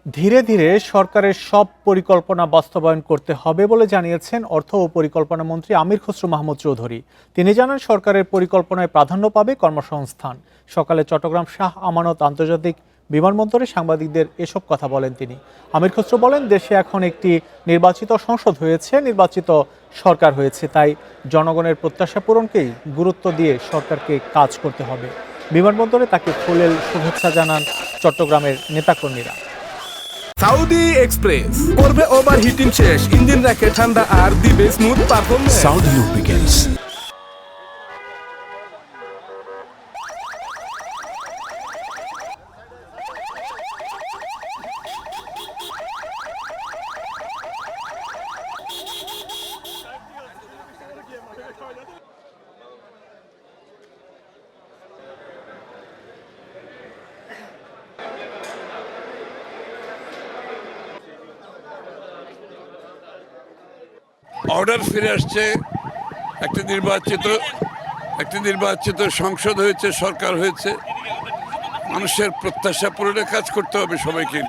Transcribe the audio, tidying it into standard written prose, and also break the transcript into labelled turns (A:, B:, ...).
A: ধীরে ধীরে সরকারের সব পরিকল্পনা বাস্তবায়ন করতে হবে বলে জানিয়েছেন অর্থ ও পরিকল্পনা মন্ত্রী আমির খসরু মাহমুদ চৌধুরী। তিনি জানান সরকারের পরিকল্পনায় প্রাধান্য পাবে কর্মসংস্থান। সকালে চট্টগ্রাম শাহ আমানত আন্তর্জাতিক বিমানবন্দরে সাংবাদিকদের এসব কথা বলেন তিনি। আমির খসরু বলেন, দেশে এখন একটি নির্বাচিত সংসদ হয়েছে, নির্বাচিত সরকার হয়েছে, তাই জনগণের প্রত্যাশা পূরণকেই গুরুত্ব দিয়ে সরকারকে কাজ করতে হবে। বিমানবন্দরে তাকে ফুলেল শুভেচ্ছা জানান চট্টগ্রামের নেতাকর্মীরা।
B: সাউদি এক্সপ্রেস করবে ওভার হিটিং শেষ, ইঞ্জিন রাখে ঠান্ডা আর দিবে smooth performance.
C: Saudi lubricants.
D: Order ফিরে আসছে, একটি নির্বাচিত সংসদ হয়েছে, সরকার হয়েছে। মানুষের প্রত্যাশা পূরণে কাজ করতে হবে সবাইকে।